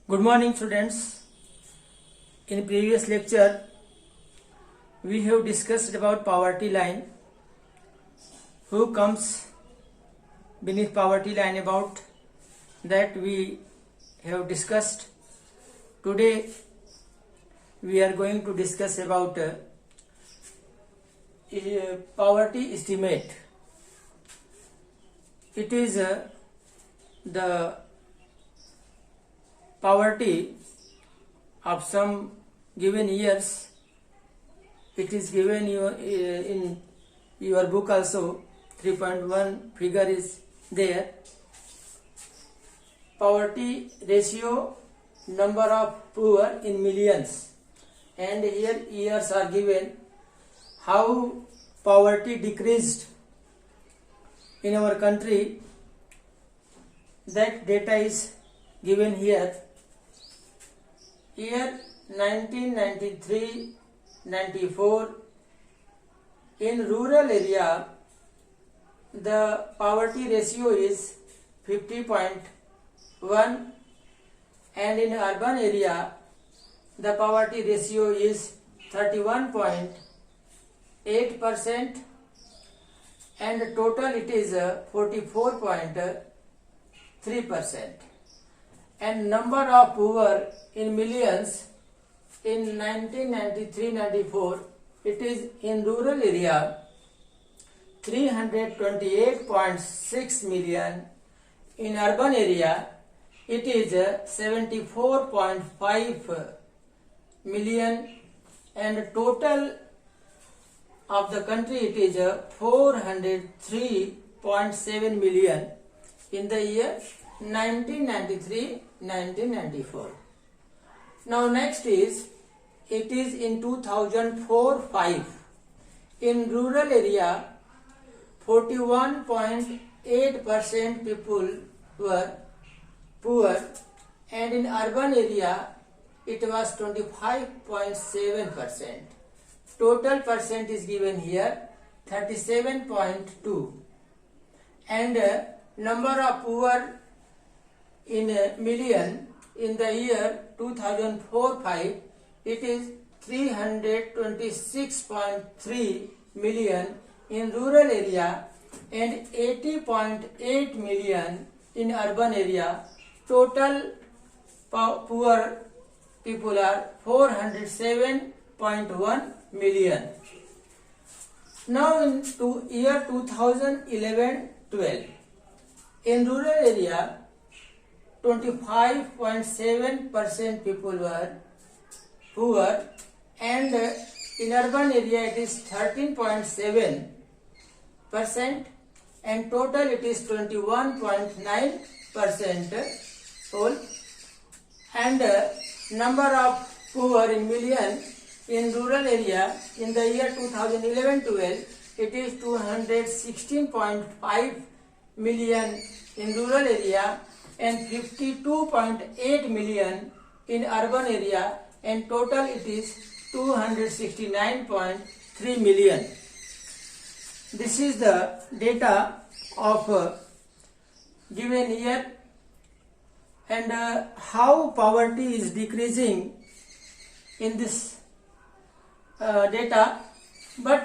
Good morning, students. In previous lecture, we have discussed about poverty line. Who comes beneath poverty line? About that we have discussed. Today, we are going to discuss about poverty estimate. It is the poverty of some given years. It is given you in your book also. 3.1 figure is there. Poverty ratio, number of poor in millions, and here years are given. How poverty decreased in our country, that data is given here. Year 1993-94, in rural area the poverty ratio is 50.1, and in urban area the poverty ratio is 31.8%, and total it is 44.3%. And number of poor in millions in 1993-94, it is in rural area 328.6 million, in urban area it is 74.5 million, and total of the country it is 403.7 million in the year 1993-1994. Now next is, it is in 2004-5. In rural area 41.8% people were poor, and in urban area it was 25.7%. Total percent is given here 37.2, and number of poor in a million in the year 2004-5, it is 326.3 million in rural area and 80.8 million in urban area. Total poor people are 407.1 million. Now in year 2011-12, in rural area 25.7% people were poor, and in urban area it is 13.7%, and total it is 21.9% whole. And number of poor in million in rural area in the year 2011-12, it is 216.5 million in rural area and 52.8 million in urban area, and total it is 269.3 million. This is the data of given year, and how poverty is decreasing in this data. But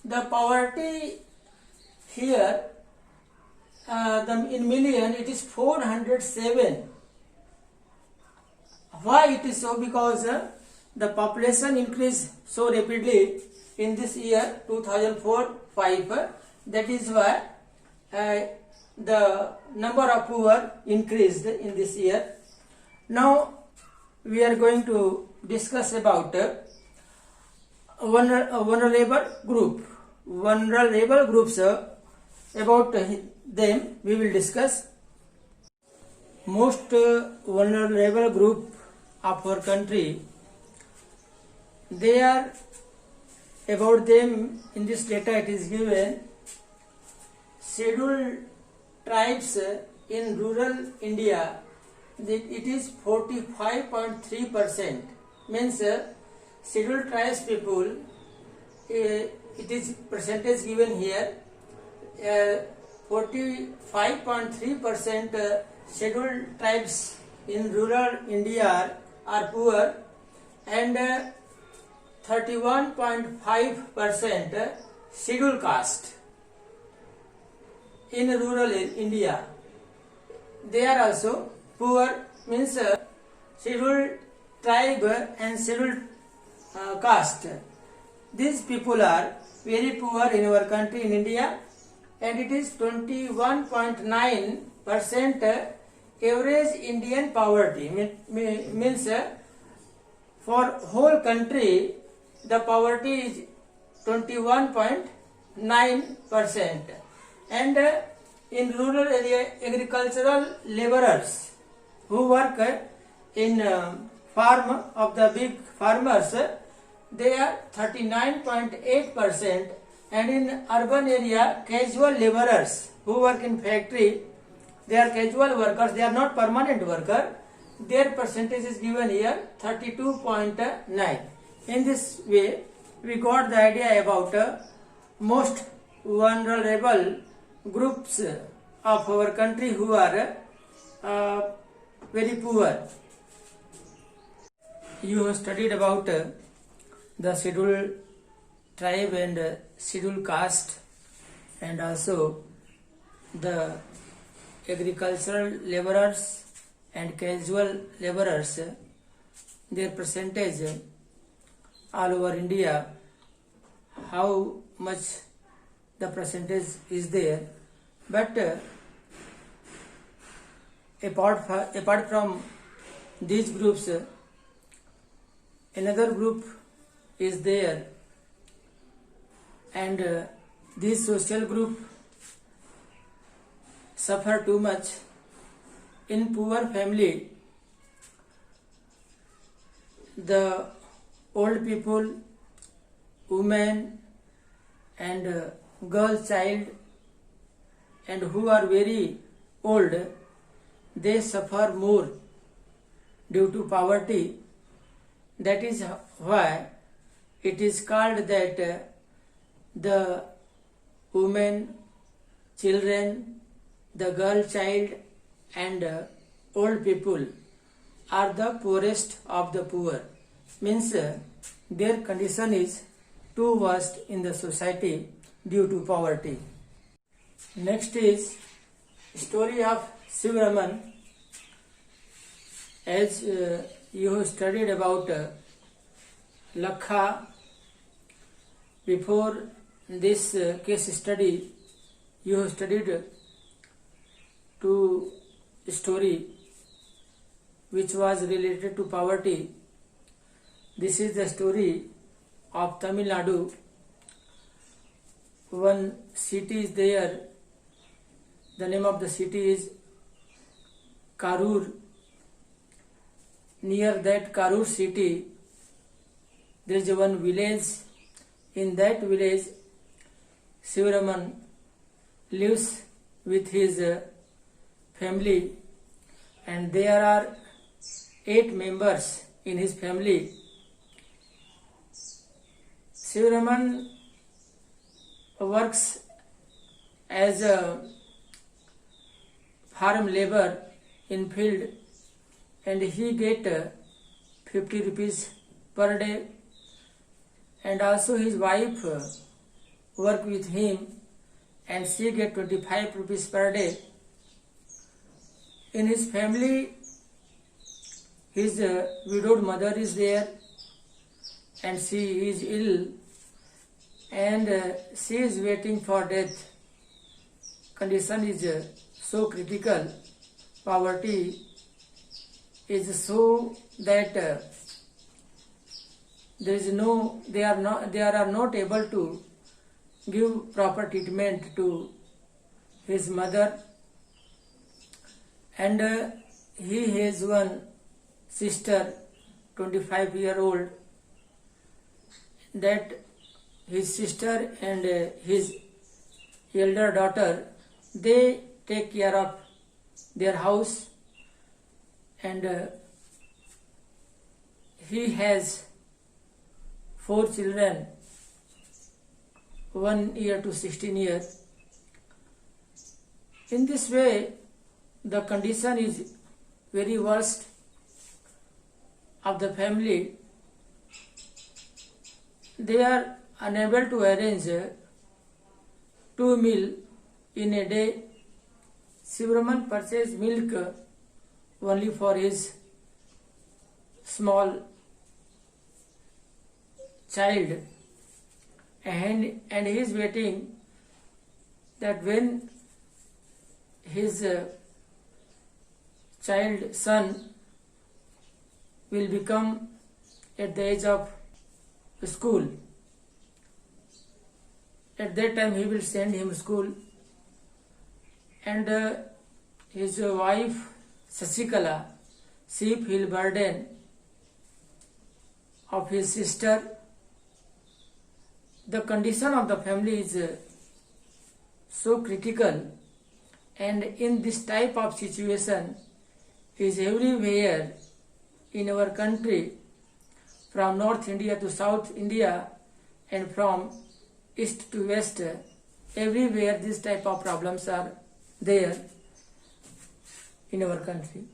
the poverty here in million it is 407. Why it is so? Because the population increased so rapidly in this year 2004-5. That is why the number of poor increased in this year. Now we are going to discuss about vulnerable group. Vulnerable groups, about them we will discuss. Most vulnerable group of our country, they are, about them in this data it is given. Scheduled tribes in rural India, it is 45.3%. Means scheduled tribes people, it is percentage given here. 45.3% scheduled tribes in rural India are poor, and 31.5% scheduled caste. In rural India, they are also poor, means scheduled tribe and scheduled caste. These people are very poor in our country, in India, and it is 21.9% average Indian poverty. Means for whole country the poverty is 21.9%, and in rural area agricultural laborers who work in farm of the big farmers, they are 39.8%, and in urban area casual laborers who work in factory, they are casual workers, they are not permanent worker, their percentage is given here 32.9. In this way we got the idea about most vulnerable groups of our country who are very poor. You have studied about the scheduled tribe and scheduled caste, and also the agricultural laborers and casual laborers, their percentage all over India, how much the percentage is there. But apart from these groups, another group is there, and this social group suffer too much. In poor family, the old people, women and girl child, and who are very old, they suffer more due to poverty. That is why it is called that the women, children, the girl child and old people are the poorest of the poor. Means their condition is too worst in the society due to poverty. Next is story of Shivraman. As you have studied about Lakha, before this case study you have studied two story which was related to poverty. This is the story of Tamil Nadu. One city is there. The name of the city is Karur. Near that Karur city, there is one village. In that village, Shivraman lives with his family, and there are 8 members in his family. Shivraman works as a farm labor in field, and he get 50 rupees per day, and also his wife work with him and she get 25 rupees per day. In his family, his widowed mother is there, and she is ill, and she is waiting for death. Condition is so critical. Poverty is so that they are not able to give proper treatment to his mother, and he has one sister, 25-year-old. That his sister and his elder daughter, they take care of their house, and he has 4 children, 1 year to 16 years. In this way, the condition is very worst of the family, they are unable to arrange 2 meals in a day. Shibraman purchased milk only for his small child, and he is waiting that when his child son will become at the age of school, at that time he will send him school. And his wife Sasikala, she feel burden of his sister. The condition of the family is so critical, and in this type of situation is everywhere in our country, from North India to South India and from East to West, everywhere these type of problems are there in our country.